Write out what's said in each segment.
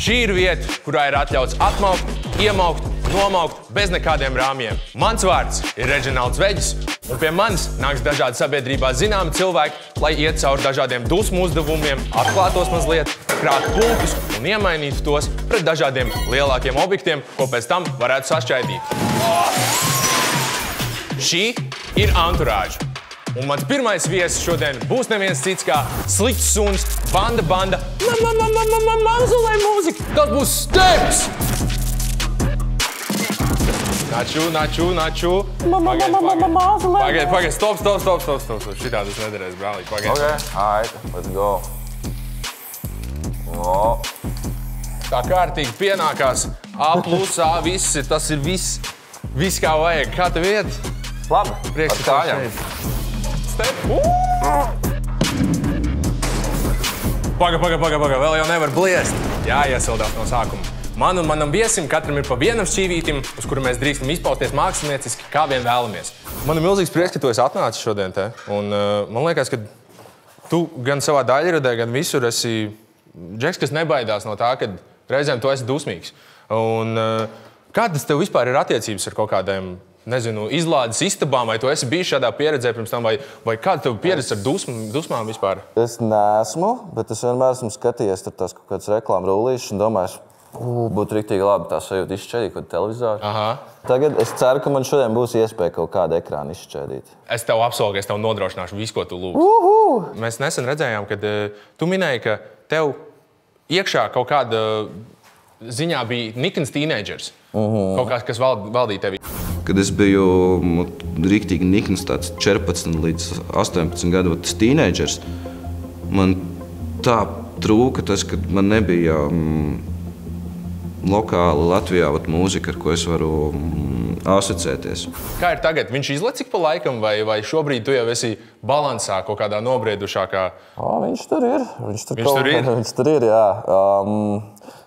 Šī ir vieta, kurā ir atļauts atmaukt, iemaukt, nomaukt bez nekādiem rāmjiem. Mans vārds ir Reģinalds Veģis, un pie manis nāks dažādi sabiedrībā zināmi cilvēki, lai iet cauri dažādiem dusmu uzdevumiem, atklātos mazliet, krāt punktus un iemainītu tos pret dažādiem lielākiem objektiem, ko pēc tam varētu sašķaidīt. Šī ir Anturāža. Un mans pirmais viesis šodien būs neviens cits kā Slikts suns, banda, mazulē mūzika. Tas būs Steps! Naču. Pagaid, stop. Šitā tas nederēs, brālīt, pagaid. Okay, alright, let's go. Oh. Tā kārtīgi pienākās. A plus, A, viss, tas ir viss kā vajag. Kā tev iet? Labi, prieks, ka tā šeit. Step. Paga, vēl jau nevar bliest. Jāiesildās no sākuma. Man un manam viesim katram ir pa vienam šķīvītim, uz kuru mēs drīkstam izpausties mākslinieciski, kā vien vēlamies. Man ir milzīgs prieks, ka tu esi atnācis šodien te. Un man liekas, ka tu gan savā daļradē, gan visur esi džeks, kas nebaidās no tā, ka reizēm tu esi dusmīgs. Un kādas tev vispār ir attiecības ar kaut kādiem, nezinu, izlādes istabām, vai tu esi bijis šādā pieredzē pirms tam, vai kāda tev pieredze ar dusmām vispār? Es neesmu, bet es vienmēr esmu skatījies tur tās kaut kādas reklāmu rullīšas un domāju, būtu riktīgi labi tā sajūta izšķēdīt kaut televizoru. Tagad es ceru, ka man šodien būs iespēja kaut kādu ekrānu izšķēdīt. Es tev apsolu, ka es tev nodrošināšu visu, ko tu lūdzu. Mēs nesen redzējām, kad tu minēji, ka tev iekšā kaut kāda ziņā bija nikns tīneidžers. Kaut kāds, kas valdīja tevi. Kad es biju riktīgi nikns, tāds 14 līdz 18 gadu tīneidžers, man tā trūka tas, ka man nebija lokāla Latvijā mūzika, ar ko es varu asociēties. Kā ir tagad? Viņš izlec ik pa laikam, vai šobrīd tu jau esi balansā kaut kādā nobriedušākā? Viņš tur ir. Viņš tur ir, jā.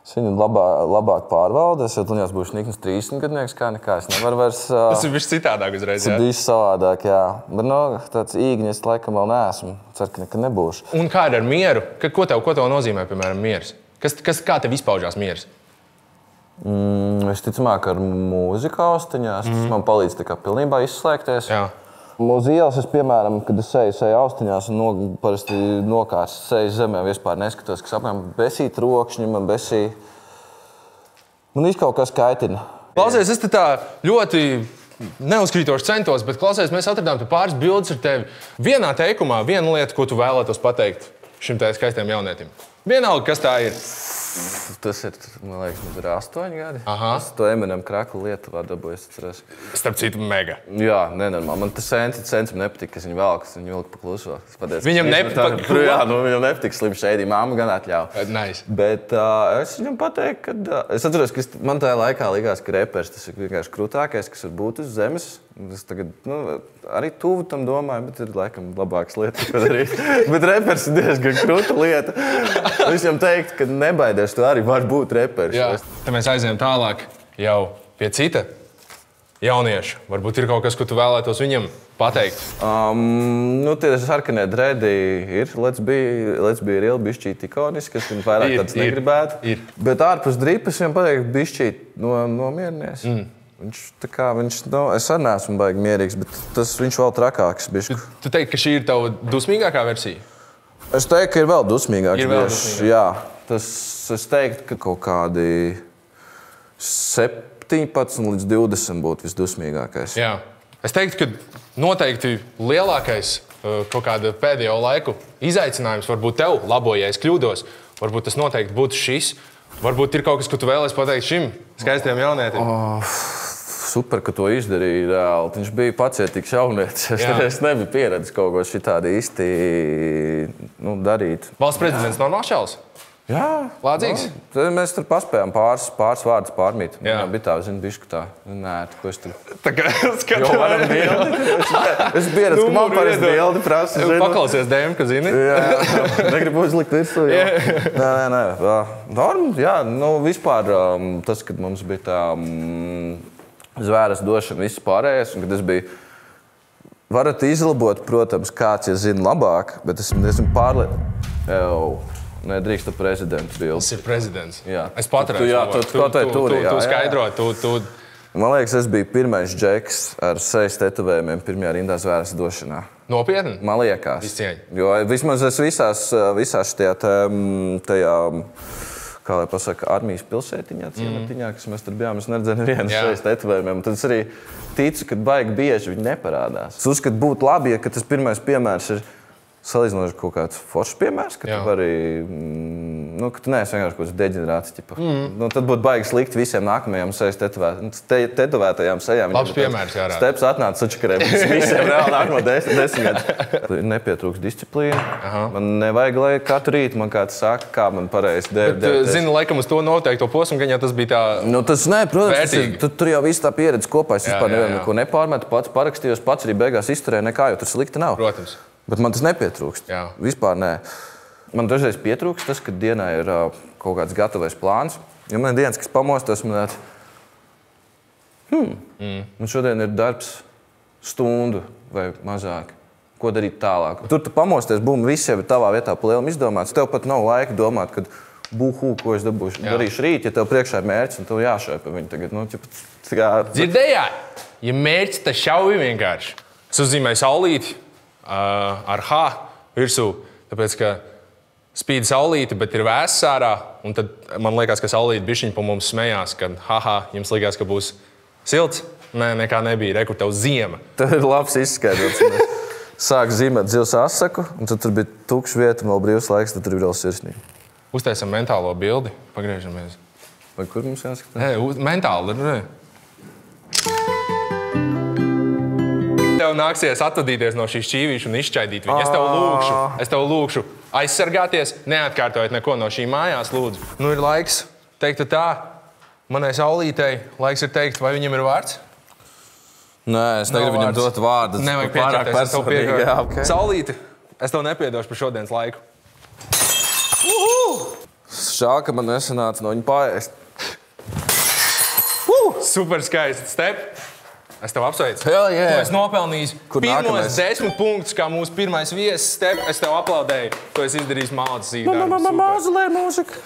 Es viņu labāk pārvaldu. Es jau tuņās būšu nikns 30 gadnieks, kā nekā. Es nevaru vairs... Tas ir viss citādāk uzreiz, jā? Tas ir viss savādāk, jā. Bet tāds īgņis laikam vēl neesmu. Ceru, ka nekad nebūšu. Un kā ir ar mieru? Ko tev nozīmē, piemēram, miers? Kā tev izpaužās miers? Visticamāk ar mūziku austiņās. Tas man palīdz tā kā pilnībā izslēgties. Jā. Uz ielas es, piemēram, kad es eju austiņās un parasti nokārs seju zemē, vispār neskatos, kas apmēram besī trokšņi, man besī... Man viss kaut kas kaitina. Klausies, es te tā ļoti neuzkrītoši centos, bet klausies, mēs atradām pāris bildes ar tevi. Vienā teikumā, viena lieta, ko tu vēlētos pateikt šim tā skaistiem jaunietim. Vienalga, kas tā ir. Tas ir, man liekas, man ir 8 gadi. Es to Eminem kraklu Lietuvā dabūju, es atceros. Starp citu, mega. Jā, nenormāli. Man tas sens nepatika, kas viņu velk, kas viņu vilka pa kluso. Viņam nepatika? Jā, viņam nepatika slim šeidī. Māma gan atļauj. Nice. Bet es viņam pateiktu, ka... Es atceros, ka man tajā laikā likās, ka repers tas ir vienkārši krūtākais, kas var būt uz zemes. Es tagad, arī tuvu tam domāju, bet ir laikam labākas lietas, ko darīt. Bet repers ir diezgan krūta lieta. Es viņam teiktu, ka nebaidies, tu arī var būt repers. Jā, tad mēs aizējam tālāk jau pie cita jaunieša. Varbūt ir kaut kas, ko tu vēlētos viņam pateikt? Tie sarkanie dredi ir. Let's be real, bišķīt ikoniski, kas viņam vairāk tāds negribētu. Bet ārpus dripas viņam pateikt bišķīt nomierinies. Es arī neesmu baigi mierīgs, bet viņš vēl trakāks bišku. Tu teiksi, ka šī ir tava dusmīgākā versija? Es teiktu, ka ir vēl dusmīgāks. Jā, es teiktu, ka kaut kādi 17 līdz 20 būtu visdusmīgākais. Jā. Es teiktu, ka noteikti lielākais kaut kāda pēdējo laiku izaicinājums varbūt tev, laboja, ja es kļūdos. Varbūt tas noteikti būtu šis. Varbūt ir kaut kas, ko tu vēlies pateikt šim skaistiem jaunietim. Super, ka to izdarīja reāli. Viņš bija pacietīgs jaunietis. Es nebiju pieredzis kaut ko šitādi īsti darīt. Valsts prezidents normāls čalis? Jā. Lādzīgs? Mēs tur paspējām pāris vārdus pārmīt. Viņam bija tā, bišku tā. Nē, ko es tur... Tā kā skatām. Jo, varam bildi. Es pieredzu, ka man parasti bildi prasa. Paklausies DM, ka zini? Jā. Negribu uzlikt virsū. Nē. Norma, jā. Vispār tas, kad mums bija tā... zvēras došana, viss pārējais, un kad es biju... Varat izlabot, protams, kāds, ja zina labāk, bet esmu diezgan Nē, drīkst prezidents bildi. Tas ir prezidents. Jā. Es paturēju. Jā, tu skaidro, tu. Man liekas, es biju pirmais džeks ar sejas tetovējumiem pirmajā rindā zvēras došanā. Nopietni? Man liekas. Viscieņ. Jo vismaz es visās tajā, kā lai pasaka, armijas pilsētiņā, ciematiņā, kas mēs tur bijām, es neredzēju nevienu sejas tetovējumiem. Tad es arī ticu, ka baigi bieži viņi neparādās. Es uzskatu, būtu labi, ja tas pirmais piemērs ir salīdzinoši kaut kāds foršs piemērs, ka tu vari, ka tu neesi vienkārši kaut kāds deģenerāts. Tad būtu baigi slikti visiem nākamajām sejas tetovētajām sejām. Labs piemērs jārāda. Steps atnāca sačakarē visiem reāli nākamo 10 gadus. Nepietrūks disciplīna. Man nevajag, lai katru rītu man kāds saka, kā man pareizi dēvēt. Zinu, laikam uz to noteikto posmu, gan jau tas bija tā tas nē, protams, vērtīgi. Tur jau viss tā pieredze kopā. Es vispār nevienu neko nepārmetu, pats parakstījos, pats arī beigās izturēju nekā, jo tur slikti nav. Protams. Bet man tas nepietrūkst. Jā. Vispār nē. Man dažreiz pietrūkst tas, ka dienā ir kaut kāds gatavais plāns. Ja man ir dienas, kas pamostos, man man šodien ir darbs stundu vai mazāk. Ko darīt tālāk? Tur tu pamosties, viss jau ir tavā vietā plēlim izdomāts. Tev pat nav laika domāt, kad ko es darīšu rīt, ja tev priekšā ir mērķis un tev jāšauj pa viņu tagad. Dzirdējāt? Ja mērķis, tad šauj vienkārši. Es uzzīmēju saulīti. Ar H virsū, tāpēc, ka spīd saulīte, bet ir vēss ārā, un tad man liekas, ka saulīte bišķiņ pa mums smējās, ka jums likās, ka būs silts. Nē, nekā nebija, kur tev ziema. Tev ir labs izskaidrojums. Sāk zīmēt zivs asaku, un tad tur bija tukša vieta, un vēl brīvs laiks, tad tur ir vēl sirsnīgi. Uztaisam mentālo bildi, pagriežamies. Vai kur mums jāskatās? Nē, mentāli, ne? Tev nāksies atvadīties no šīs šķīvīša un izšķaidīt viņu. Es tev lūkšu aizsargāties, neatkārtojiet neko no šī mājās, lūdzu. Nu ir laiks teikt tā, manai saulītei laiks ir teikt, vai viņam ir vārds? Nē, es negribu viņam dot vārdu. Nevajag pieķerties, es tev pieķerties. Saulīte, es tev nepiedošu par šodienas laiku. Žēl, ka man nesanāca no viņa pārēst. Super skaisti, Step. Es tev apsveicu. Tu esi nopelnījis pirmos 10 punktus, kā mūsu pirmais viesis, Step. Es tev aplaudēju. Tu esi izdarījis mācas īdarbu. Mazulē mūzika.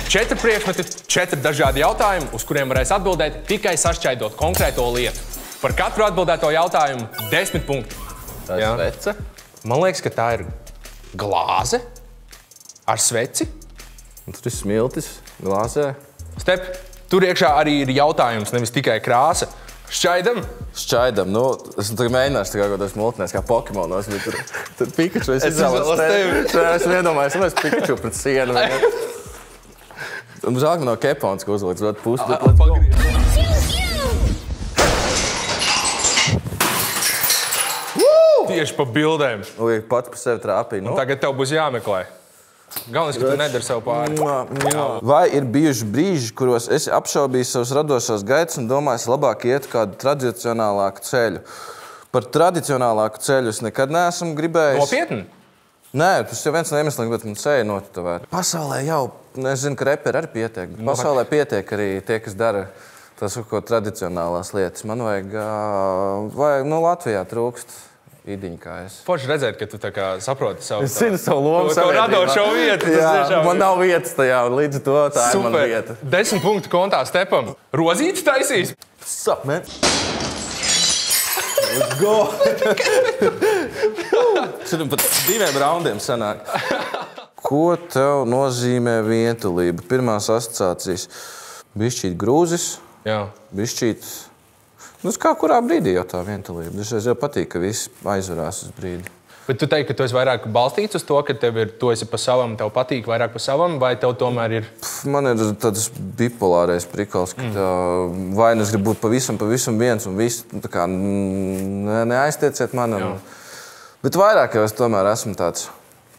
4 priekšmeti, 4 dažādi jautājumi, uz kuriem varēs atbildēt tikai sašķaidot konkrēto lietu. Par katru atbildēto jautājumu 10 punkti. Tā ir svece? Man liekas, ka tā ir glāze ar sveci. Un tur ir smiltis glāzē. Step, tur iekšā arī ir jautājums, nevis tikai krāsa. Šķaidam? Šķaidam. Es tagad mēģināšu kā kaut kādos multinēs, kā Pokemonos. Tur Pikachu es izvēlos tevi. Es iedomājos, es Pikachu pret sienu. Un žēl, ka nav kepons, ko uzliks. Tieši pa bildēm. Pats pa sevi trāpīja. Tagad tev būs jāmeklē. Galvenais, ka tu nedari sev pāri. Vai ir bijuši brīži, kuros esi apšaubījis savus radošos gaitas un domājis, labāk iet kādu tradicionālāku ceļu? Par tradicionālāku ceļu es nekad neesmu gribējis. Nopietni? Nē, tas jau viens no iemesliem, bet man seja notitovēt. Pasaulē jau, es zinu, ka reperi arī pietiek. Pasaulē pietiek arī tie, kas dara tās tradicionālās lietas. Man vajag Latvijā trūkst. Īdiņkājas. Forši redzēt, ka tu tā kā saproti savu... Es zinu savu lomu sabiedrībā. To radošo vietu. Jā, man nav vietas tajā, līdz to tā ir mana vieta. 10 punktu kontā Stepam. Rozītes taisīs? Sup, man? Let's go! Šitam pat 2 raundiem sanāk. Ko tev nozīmē vientulība? Pirmās asociācijas. Bišķīt grūzis, bišķīt... Kā kurā brīdī jau tā vientulība? Es jau patīk, ka visi aizvarās uz brīdi. Bet tu teiksi, ka tu esi vairāk balstīts uz to, ka tu esi pa savam, tev patīk vairāk pa savam, vai tev tomēr ir? Man ir tāds bipolārais prikals, ka vai es gribu būt pavisam viens un viss, neaiztieciet manam. Bet vairāk jau es tomēr esmu tāds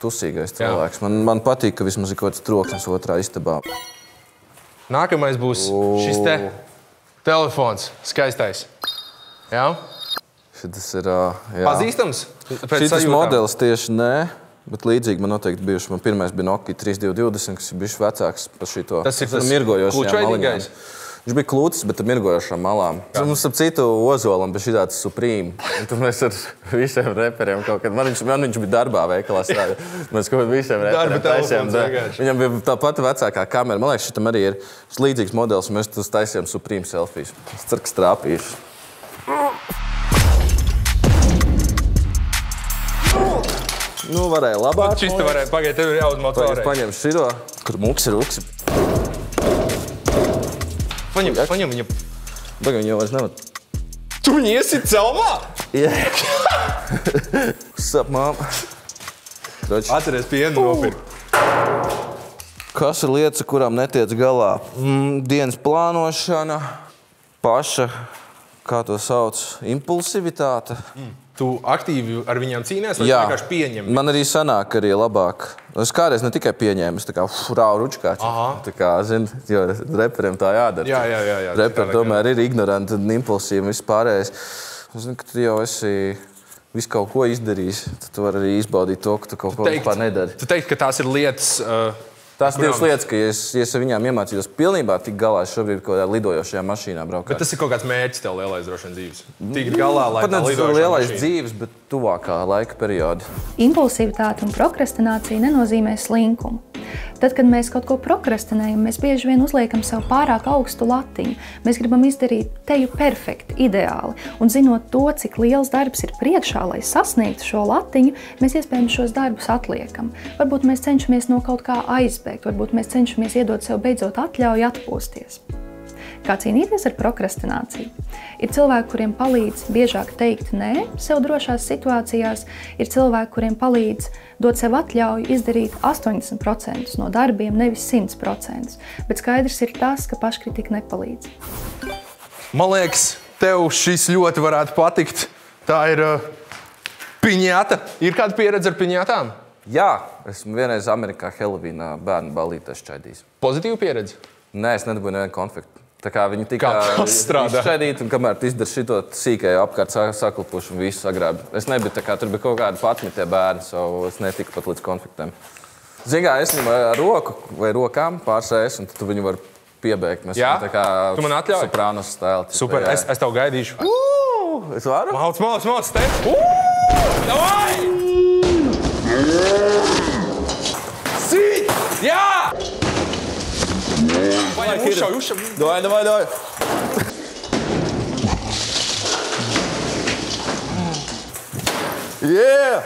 tusīgais cilvēks. Man patīk, ka vismaz ir kaut kāds troksnis otrā istabā. Nākamais būs šis te telefons, skaistais. Jā? Šitas ir, pazīstams? Šitas modelis tieši nē, bet līdzīgi man noteikti bijuši. Man pirmais bija Nokia 3220, kas ir bijuši vecāks par šito. Tas ir mirgojošajām kulčveidīgais? Viņš bija klūcis, bet ar mirgojošām malām. Mums ap citu Ozolam bija šī tāds Supreme. Un tad mēs ar visiem reperiem kaut kad... Man viņš bija darbā veikalā strādājot. Mēs kaut kad visiem reperiem taisījām. Viņam bija tā pati vecākā kamera. Man liekas, šitam arī ir līdzīgs modelis, un mēs tas taisījām Supreme selfies. Es ceru, ka strāpīšu. Nu, varēja labāk. Šis te varēja pagaiet, tev ir jāuzmot vēlreiz. Paņem šito, kur muks ir uksi. Paņem viņu. Baga viņu vairs nevar. Tu viņu iesit celmā? Jā. Sup, mama? Atceries pienu nopirkt. Kas ir lietas, ar kurām netiec galā? Dienas plānošana, paša, kā to sauc, impulsivitāte. Tu aktīvi ar viņiem cīnies, vai vienkārši pieņem? Man arī sanāk arī labāk. Es kādreiz ne tikai pieņēmu, es tā kā rāvu ručkāķi. Tā kā, zini, jo reperiem tā jādara. Jā. Reperi tomēr ir ignoranti un impulsīvi un viss pārējais. Es zinu, ka tu jau esi visu kaut ko izdarījis, tad tu vari arī izbaudīt to, ka tu kaut ko vispār nedari. Tu teikt, ka tās ir lietas... Tās divas lietas, ka ja es viņām iemācījos pilnībā tik galā, es šobrīd kaut kādā lidojošajā mašīnā braukāt. Bet tas ir kaut kāds mērķis tev lielais droši vien dzīves? Tikt galā, lai tā lidojošā mašīna. Lielais dzīves, bet tuvākā laika periodi. Impulsivitāte un prokrastinācija nenozīmē slinkumu. Tad, kad mēs kaut ko prokrastinējam, mēs bieži vien uzliekam sev pārāk augstu latiņu. Mēs gribam izdarīt teju perfekti, ideāli. Un zinot to, cik liels darbs ir priekšā, lai sasniegtu šo latiņu, mēs iespējams šos darbus atliekam. Varbūt mēs cenšamies no kaut kā aizbēgt, varbūt mēs cenšamies iedot sev beidzot atļauju atpūsties. Kā cīnīties ar prokrastināciju? Ir cilvēki, kuriem palīdz biežāk teikt nē sev drošās situācijās, ir cilvēki, kuriem palīdz dot sev atļauju izdarīt 80% no darbiem, nevis 100%. Bet skaidrs ir tas, ka paškritika nepalīdz. Man liekas, tev šis ļoti varētu patikt. Tā ir piņāta. Ir kāda pieredze ar piņātām? Jā, esmu vienreiz Amerikā Helovīnā bērnu ballītē šķaidījis. Pozitīva pieredze? Nē, es nedabūju nevienu konfliktu. Tā kā viņi tikai izšķaidīt, un kamēr tu izdari šito sīkēju apkārt saklupuši un visu sagrābi. Es nebiju tā kā, tur bija kaut kādi 11 bērni, es netiku pat līdz konfliktiem. Zinā, es viņam ar roku vai rokām pārsēs, un tu viņu var piebeigt. Mēs jā? Tā kā tu man atļauj? Soprānos stēli. Super, es tev gaidīšu. Es varu? Malc, step! Davai! Sīt! Jā! Uzšauj. Davai. Yeah!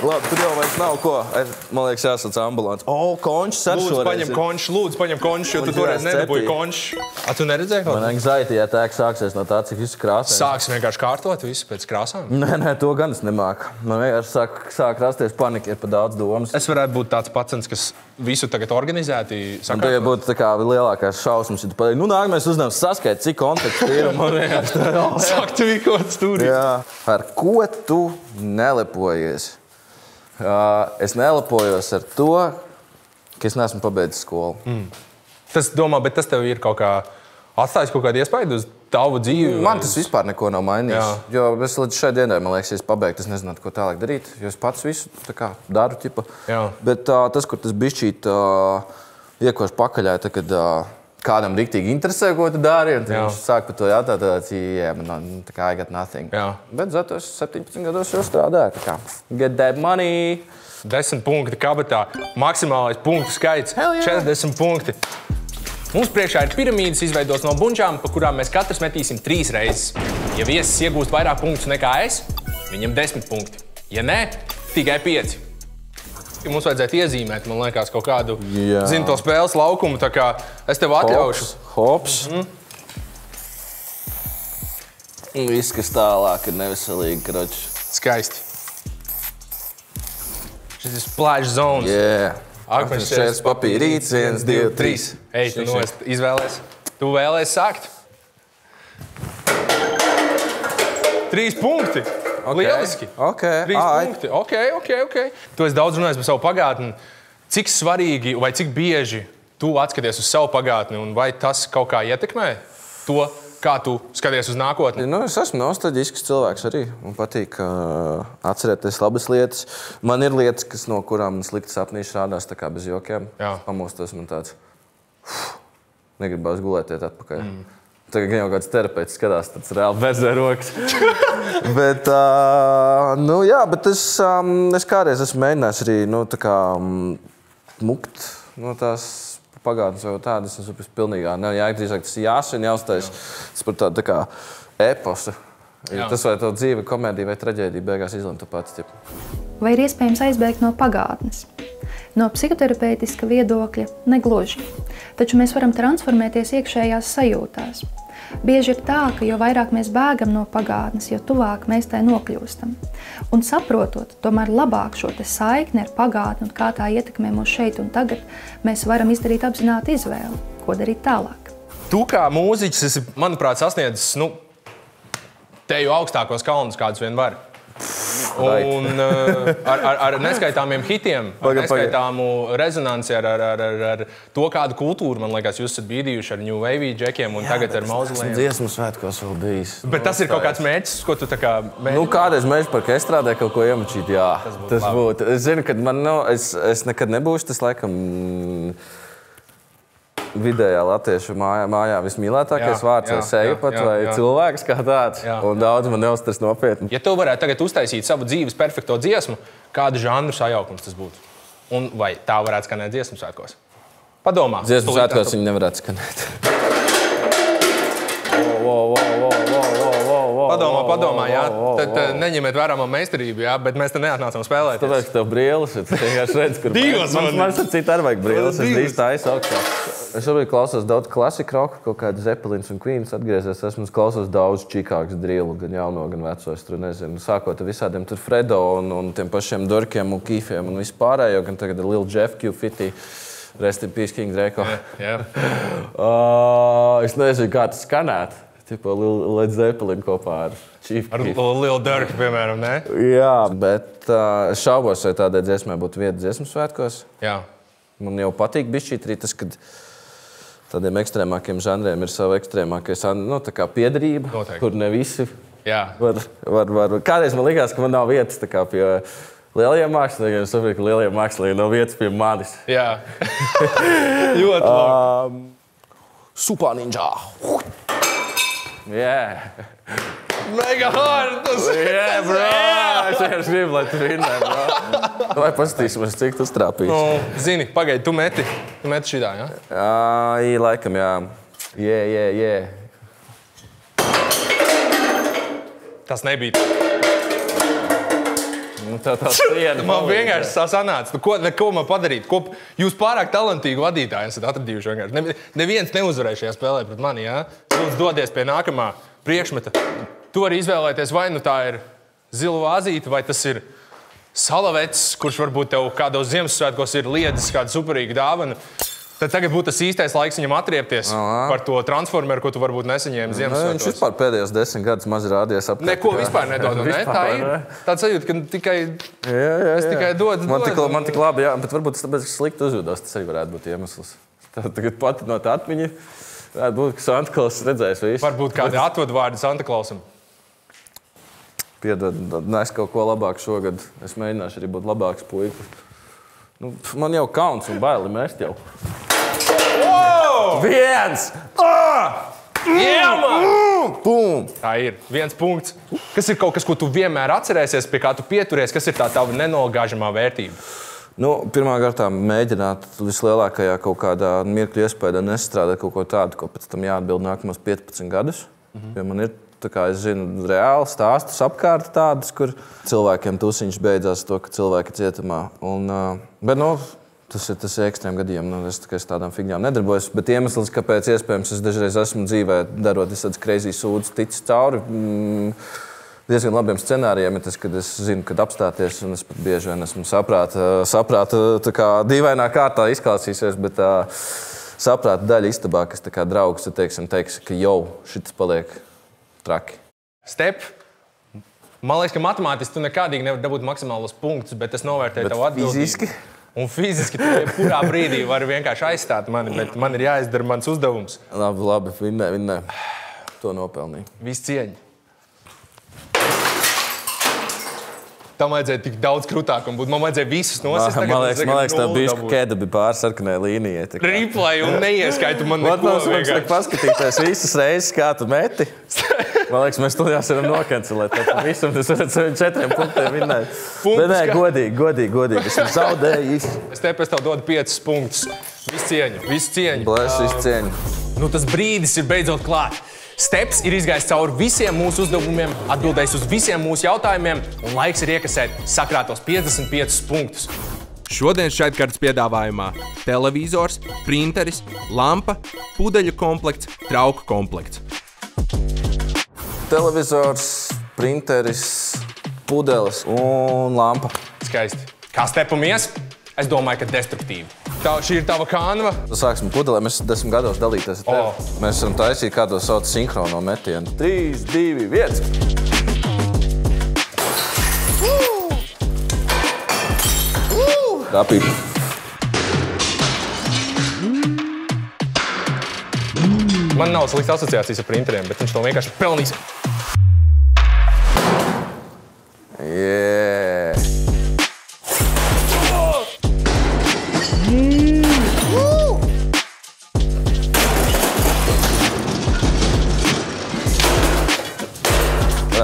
Labi, tur jau vairs nav ko. Man liekas, jāsauc ambulants. Končs ar šoreiz. Lūdzu, paņem končs, jo tu toreiz nedabūji končs. Tu neredzēji kaut? Man anxiety attack sāksies no tā, cik visu krāsēm. Sāks vienkārši kārtot visu pēc krāsām? Nē, to gan es nemāku. Man vienkārši sāk rasties panika, ir pa daudz domas. Es varētu būt tāds pacens, kas visu tagad organizēti sakārtot. Un tagad būtu tā kā lielākās šausmas, ja tu pateiksi, nākamais uzdevums saskait, cik konteksts ir. Man vienkārši tā sāk tu kaut stūri. Jā. Ar ko tu nelepojies? Es nelepojos ar to, ka es neesmu pabeidzis skolu. Tas domā, bet tas tev ir kaut kā atstājis kaut kādu iespaidu uz tavu dzīvi? Man tas vispār neko nav mainījis. Jo es līdz šai dienai, man liekas, ja es pabeigtu, es nezinātu, ko tālāk darīt. Jo es pats visu tā kā daru, ķipa. Jā. Bet tas, kur tas bišķīt iekoši pakaļā, tā, kad kādam riktīgi interesē, ko tu dari, un viņš sāk par to jautāt, man tā kā I got nothing. Jā. Bet zato es 17 gados jau strādāju, tā kā get that money. 10 punkti kabatā, maksimālais punktu skaits 40 punkti. Mums priekšā ir piramīdas izveidots no bunčām, pa kurām mēs katrs metīsim 3 reizes. Ja viesis iegūst vairāk punktus nekā es, viņam 10 punkti. Ja nē, tikai 5. Mums vajadzētu iezīmēt, man liekas, kaut kādu zinu to spēles laukumu, tā kā es tev atļaušu. Hops. Viss, kas tālāk ir neveselīgi, kroči. Skaisti. Šis ir splash zones. Jā. Akmeņš šķērs papīrīts, 1, 2, 3. Ej, tu izvēlies. Tu vēlies sākt? 3 punkti. Lieliski. 3 punkti. Ok. Tu esi daudz runājis par savu pagātni. Cik svarīgi vai cik bieži tu atskaties uz savu pagātni un vai tas kaut kā ietekmē to, kā tu skaties uz nākotni? Es esmu nostalģisks cilvēks arī. Man patīk atcerēties labas lietas. Man ir lietas, no kurām man slikti sapnīši rādās, tā kā bez jokiem. Pamostos man tāds. negribās gulēt atpakaļ. Tagad jau kāds terapeits skatās, tāds reāli berzē rokas. Bet, bet es kādreiz esmu mēģinājis arī, mukt no tās pagātnes vai tādas. Es pilnīgā nejāk, drīzāk tas jāsvien, jāuztais. Tas par tādu tā kā eposu. Tas vai tev dzīve, komēdija vai traģēdija beigās izlem tu pats. Vai ir iespējams aizbēgt no pagātnes? No psihoterapeitiska viedokļa negluži. Taču mēs varam transformēties iekšējās sajūtās. Bieži ir tā, ka jo vairāk mēs bēgam no pagātnes, jo tuvāk mēs tai nokļūstam. Un saprotot tomēr labāk šo te saikni ar pagātni un kā tā ietekmē mūs šeit un tagad, mēs varam izdarīt apzinātu izvēli, ko darīt tālāk. Tu kā mūziķis esi, manuprāt, sasniedzis teju augstākos kalnus, kādus vien var. Un ar neskaitāmiem hitiem, ar neskaitāmu rezonanci, ar to, kādu kultūru, man liekas, jūs esat bīdījuši ar New Wave džekiem un tagad ar Mauzolejiem. Dziesmu svētkos vēl bijis. Bet tas ir kaut kāds mērķis, ko tu tā kā mēģini? Kādreiz Meža parka estrādē kaut ko iemačīt, jā. Tas būtu. Es zinu, ka man es nekad nebūšu tas, laikam, vidējā latviešu mājā vismīlētākais vārds vai seju pat vai cilvēks kā tāds. Un daudz man neuztars nopietni. Ja tu varētu tagad uztaisīt savu dzīves perfekto dziesmu, kādu žanru sajaukums tas būtu? Un vai tā varētu skanēt dziesmu svētkos? Padomā. Dziesmu svētkos viņi nevarētu skanēt. Padomā, jā. Tad neņemiet vērā man meistarību, jā, bet mēs te neatnācām spēlēties. Tāpēc, ka tev brīlis, tu vienkārši redz, kur man cita arī vajag brīlis, es drīz tā aizsaukšu. Es šobrīd klausos daudz klasika roka, kaut kādu Zeppelins un Queens atgriezies. Esmu klausos daudz Čikāgas drillu, gan jauno, gan veco, es tur nezinu. Sākot ar visādiem tur Fredo un tiem pašiem Dorkiem un Kīfiem un vispārējo, gan tagad ar Lil Jeff, Q50, Rest in Peace, King Draco. Es nezinu, kā tas skanētu. Tipo Led Zeppelin kopā ar Chief Keef. Ar Lil Durk, piemēram, ne? Jā, bet es šaubos, vai tādai dziesmai būtu vieta dziesmu svētkos. Jā. Man jau patīk bišķīt arī tas, kad tādiem ekstrēmākiem žanriem ir sava ekstrēmākais, tā kā piederība, kur ne visi var. Kādreiz man likās, ka man nav vietas tā kā pie lielajiem māksliniekiem, es saprotu, ka lielajiem māksliniekiem nav vietas pie manis. Jā. Ļoti labi. Super Ninja. Yeah. Mega hard! Yeah, bro! Es vienkārši gribu, lai tu vinnē, bro. Vai paskatīsimies, cik tu strāpīsi. Zini, pagaidi, tu meti šitā, jā? Jā, laikam, jā. Yeah. Tas nebija. Tā siena. Man vienkārši sanāca. Ko man padarīt? Jūs pārāk talantīgi vadītāji esat atradījuši vienkārši. Neviens neuzvarēja šajā spēlē pret mani, jā? Lūdzu, dodies pie nākamā priekšmeta. Tu vari izvēlēties, vai nu tā ir zila vāzīte, vai tas ir salavets, kurš varbūt tev kādos Ziemassvētkos ir liedzis kāda superīga dāvana. Tad tagad būtu tas īstais laiks viņam atriepties par to transformeru, ko tu varbūt nesaņēmi Ziemassvētkos. Viņš vispār pēdējos 10 gadus maz rādījies apkārt. Neko vispār nedod, ne? Tā ir. Tāds sajūta, ka es tikai dodu. Man tik labi, jā, bet varbūt tas tāpēc, ka slikti uzvedos, tas arī varētu būt iemesls. Tagad pati no tā atmiņa varētu būt, ka Santa Claus redzējis visu. Varbūt kādi atvadvārdi Santa Clausam. Piedod, nes kaut ko labāk šogad. Es mēģināšu arī būt labāks puiku. Man jau kauns un baili mest jau. Viens! Bum! Tā ir. 1 punkts. Kas ir kaut kas, ko tu vienmēr atcerēsies, pie kā tu pieturies? Kas ir tā tava nenogāžamā vērtība? Pirmā kārtā mēģināt vislielākajā kaut kādā mirkļa iespējā nestrādāt kaut ko tādu, ko pēc tam jāatbild nākamos 15 gadus. Jo man ir, es zinu, reāli stāstus apkārt tādus, kur cilvēkiem tusiņš beidzās to, ka cilvēki cietumā. Bet, tas ir ekstrēm gadījumi. Es tādām figņām nedarbojos. Bet iemesls, kāpēc iespējams es dažreiz esmu dzīvē, darot visādas crazy sūdzes, ticis cauri diezgan labiem scenārijiem, ir tas, kad es zinu, kad apstāties, un es pat bieži vien esmu saprāta tā kā dīvainā kārtā izklausīsies, bet saprāta daļa istabā, kas tā kā draugs, teiks, ka jau šitas paliek traki. Step. Man liekas, ka matemātiski tu nekādīgi nevar dabūt maksimālos punktus, bet es novērtēju tavu atbildību. Fiziski? Un fiziski tu jebkurā brīdī vari vienkārši aizstāt mani, bet man ir jāizdara mans uzdevums. Labi, vinnē. To nopelnīju. Viss cieņa. tam vajadzēja tik daudz krūtākam būt. Man vajadzēja visus nosist. Man liekas, tev bija kēda bija pārsarkanē līnijai. Replay un neieskaitu man neko. Mums vajag paskatīties visas reizes, kā tu meti. Man liekas, mēs studijās varam nokancelēt. Visam tas varat saviem 4 punktiem vinnēt. Bet nē, godīgi. Esmu zaudējis. Es tev dodu 5 punktus. Visu cieņu. Bless, visu cieņu. Nu, tas brīdis ir beidzot klāt. Steps ir izgājis cauri visiem mūsu uzdevumiem, atbildējis uz visiem mūsu jautājumiem, un laiks ir iekasēt sakrātos 55 punktus. Šodien šaidkartes piedāvājumā televizors, printeris, lampa, pudeļu komplekts, trauku komplekts. Televizors, printeris, pudeles un lampa. Skaisti. Kā stepamies? Es domāju, ka destruktīvi. Šī ir tava kanva. Sāksim pudelē, mēs 10 gados dalīties ar tevi. Mēs varam taisīt kādu sauc sinhrono metienu. 3, 2, 1. Rapīgi. Man nav slikta asociācijas ar printeriem, bet viņš to vienkārši pelnīs. Yeah.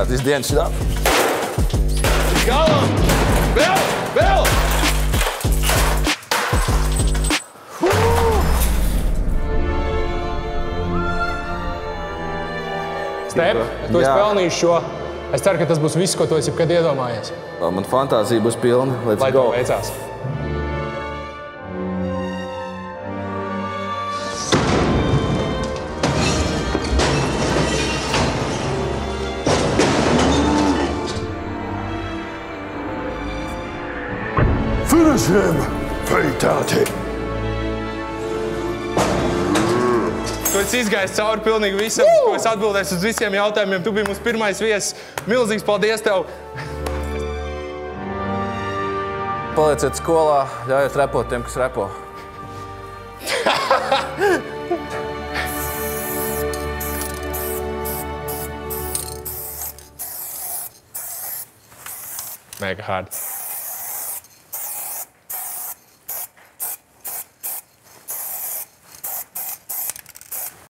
Viss dienas šitā. Galam! Vēl! Step, tu esi pelnījis šo. Es ceru, ka tas būs viss, ko tu esi jebkad iedomājies. Man fantāzija būs pilna. Let's Lai go. tev veicās. Finish him! Fatality! Tu esi izgājis cauri pilnīgi visam, ko es atbildēšu uz visiem jautājumiem. Tu biji mūsu pirmais viesis. Milzīgs paldies tev! Palieciet skolā, ļaujiet repot tiem, kas repo. Mega hard.